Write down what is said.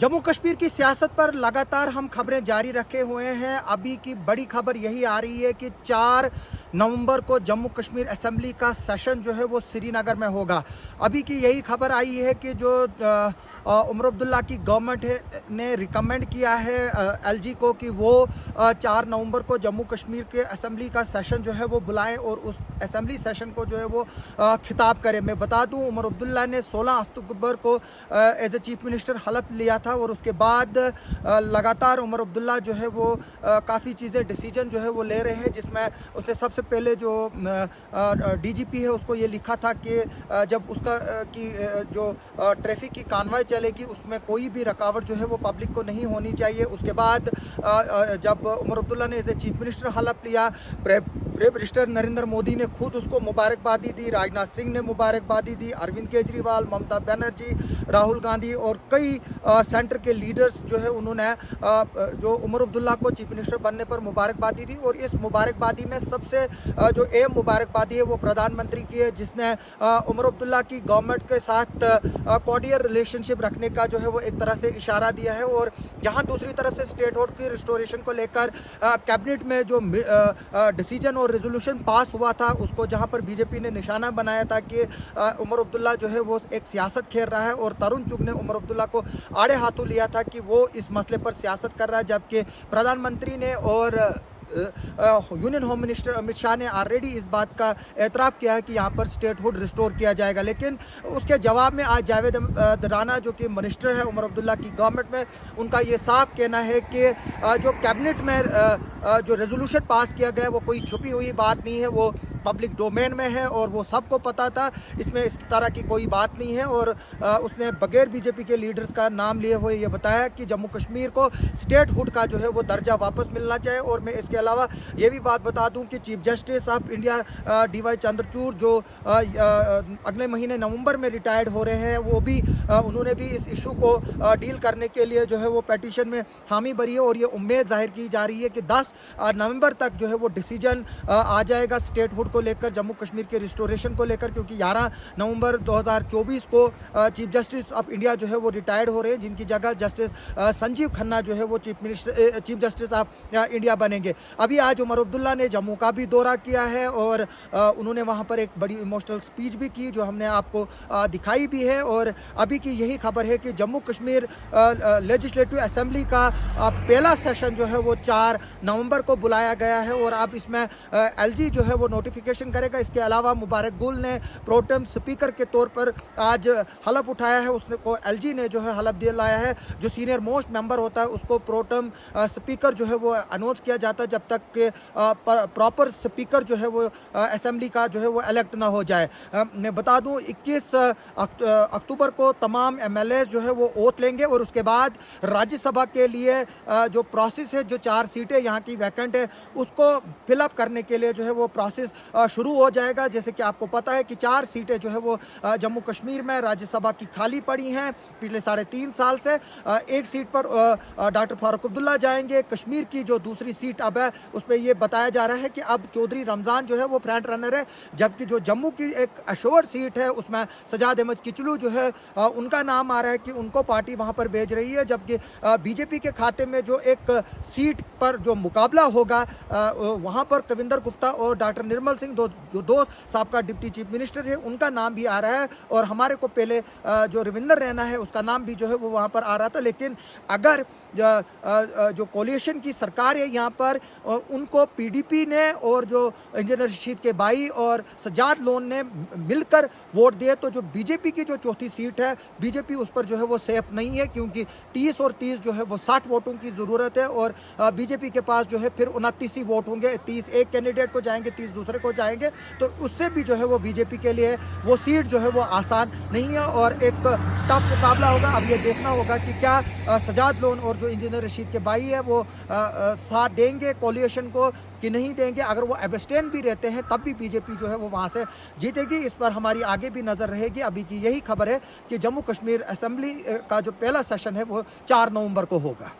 जम्मू कश्मीर की सियासत पर लगातार हम खबरें जारी रखे हुए हैं। अभी की बड़ी खबर यही आ रही है कि 4 नवंबर को जम्मू कश्मीर असेंबली का सेशन जो है वो श्रीनगर में होगा। अभी की यही खबर आई है कि जो उमर अब्दुल्ला की गवर्नमेंट ने रिकमेंड किया है एलजी को कि वो 4 नवंबर को जम्मू कश्मीर के असेंबली का सेशन जो है वो बुलाएं और उस असेंबली सेशन को जो है वो खिताब करें। मैं बता दूं, उमर अब्दुल्ला ने 16 अक्टूबर को एज ए चीफ मिनिस्टर हलफ लिया था और उसके बाद लगातार उमर अब्दुल्ला जो है वो काफ़ी चीज़ें डिसीजन जो है वो ले रहे हैं, जिसमें उसने सबसे पहले जो डीजीपी है उसको ये लिखा था कि जब उसका कि जो ट्रैफिक की कानवाई चलेगी उसमें कोई भी रुकावट जो है वो पब्लिक को नहीं होनी चाहिए। उसके बाद जब उमर अब्दुल्ला ने एज ए चीफ मिनिस्टर हलफ लिया, प्राइम मिनिस्टर नरेंद्र मोदी ने खुद उसको मुबारकबादी दी, राजनाथ सिंह ने मुबारकबादी दी, अरविंद केजरीवाल, ममता बनर्जी, राहुल गांधी और कई सेंटर के लीडर्स जो है उन्होंने जो उमर अब्दुल्ला को चीफ मिनिस्टर बनने पर मुबारकबादी दी। और इस मुबारकबादी में सबसे जो अहम मुबारकबादी है वो प्रधानमंत्री की है, जिसने उमर अब्दुल्ला की गवर्नमेंट के साथ कॉर्डियल रिलेशनशिप रखने का जो है वो एक तरह से इशारा दिया है। और जहां दूसरी तरफ से स्टेट होड की रिस्टोरेशन को लेकर कैबिनेट में जो डिसीजन और रेजोल्यूशन पास हुआ था, उसको जहां पर बीजेपी ने निशाना बनाया था कि उमर अब्दुल्ला जो है वो एक सियासत खेल रहा है, और तरुण चुग ने उमर अब्दुल्ला को आड़े हाथों लिया था कि वो इस मसले पर सियासत कर रहा है, जबकि प्रधानमंत्री ने और union home minister Amit Shah ने ऑलरेडी इस बात का एतराफ़ किया है कि यहाँ पर स्टेटहुड रिस्टोर किया जाएगा। लेकिन उसके जवाब में आज जावेद राना जो कि मिनिस्टर है उमर अब्दुल्ला की गवर्नमेंट में, उनका ये साफ कहना है कि जो कैबिनेट में जो रेजोल्यूशन पास किया गया वो कोई छुपी हुई बात नहीं है, वो पब्लिक डोमेन में है और वो सबको पता था, इसमें इस तरह की कोई बात नहीं है। और उसने बगैर बीजेपी के लीडर्स का नाम लिए हुए ये बताया कि जम्मू कश्मीर को स्टेटहुड का जो है वो दर्जा वापस मिलना चाहिए। और मैं इसके अलावा ये भी बात बता दूं कि chief justice of India DY Chandrachud जो अगले महीने नवंबर में रिटायर्ड हो रहे हैं, वो भी उन्होंने भी इस इशू को डील करने के लिए जो है वो पिटीशन में हामी भरी है। और ये उम्मीद जाहिर की जा रही है कि 10 नवंबर तक जो है वो डिसीजन आ जाएगा स्टेटहुड को लेकर, जम्मू कश्मीर के रिस्टोरेशन को लेकर, क्योंकि 11 नवंबर 2024 को चीफ जस्टिस ऑफ इंडिया जो है वो रिटायर्ड हो रहे हैं, जिनकी जगह जस्टिस संजीव खन्ना जो है वो चीफ जस्टिस ऑफ इंडिया बनेंगे। अभी आज उमर अब्दुल्ला ने जम्मू का भी दौरा किया है और उन्होंने वहाँ पर एक बड़ी इमोशनल स्पीच भी की जो हमने आपको दिखाई भी है। और अभी की यही खबर है कि जम्मू कश्मीर लेजिस्लेटिव असेंबली का पहला सेशन जो है वो 4 नवंबर को बुलाया गया है और अब इसमें एलजी जो है वो नोटिफिकेशन करेगा। इसके अलावा मुबारक गुल ने प्रोटेम स्पीकर के तौर पर आज हलफ उठाया है, उसने को एलजी ने जो है हलफ दिलाया है। जो सीनियर मोस्ट मेंबर होता है उसको प्रोटेम स्पीकर जो है वो अनाउंस किया जाता है जब तक कि प्रॉपर स्पीकर जो है वो असेंबली का जो है वो इलेक्ट ना हो जाए। मैं बता दूं 21 अक्टूबर को तमाम एमएलए जो है वो ओथ लेंगे और उसके बाद राज्यसभा के लिए जो प्रोसेस है, जो 4 सीटें यहाँ की वैकेंट है उसको फिलअप करने के लिए जो है वो प्रोसेस शुरू हो जाएगा। जैसे कि आपको पता है कि 4 सीटें जो है वो जम्मू कश्मीर में राज्यसभा की खाली पड़ी हैं पिछले 3.5 साल से। एक सीट पर डॉक्टर फारूक अब्दुल्ला जाएंगे। कश्मीर की जो दूसरी सीट अब है उस पर यह बताया जा रहा है कि अब चौधरी रमज़ान जो है वो फ्रंट रनर है, जबकि जो जम्मू की एक अशोर सीट है उसमें सजाद अहमद किचलू जो है उनका नाम आ रहा है कि उनको पार्टी वहाँ पर भेज रही है। जबकि बीजेपी के खाते में जो एक सीट पर जो मुकाबला होगा वहाँ पर कविंदर गुप्ता और डॉक्टर निर्मल सिंह जो दो साबका डिप्टी चीफ मिनिस्टर है उनका नाम भी आ रहा है। और हमारे को पहले जो रविंदर रैना है उसका नाम भी जो है वो वहाँ पर आ रहा था। लेकिन अगर जो कोलिशन की सरकार है यहाँ पर उनको पीडीपी ने और जो इंजीनियर रशीद के भाई और सज्जाद लोन ने मिलकर वोट दिए, तो जो बीजेपी की जो चौथी सीट है बीजेपी उस पर जो है वो सेफ नहीं है, क्योंकि 30 और 30 जो है वो 60 वोटों की ज़रूरत है। और बीजेपी के पास जो है फिर 29 ही वोट होंगे, 30 एक कैंडिडेट को जाएंगे, 30 दूसरे को जाएंगे, तो उससे भी जो है वो बीजेपी के लिए वो सीट जो है वो आसान नहीं है और एक टफ मुकाबला होगा। अब ये देखना होगा कि क्या सज्जाद लोन और जो इंजीनियर रशीद के भाई है वो साथ देंगे कोलिशन को कि नहीं देंगे। अगर वो एब्स्टेन भी रहते हैं तब भी बीजेपी जो है वो वहाँ से जीतेगी। इस पर हमारी आगे भी नज़र रहेगी। अभी की यही खबर है कि जम्मू कश्मीर असेंबली का जो पहला सेशन है वो 4 नवंबर को होगा।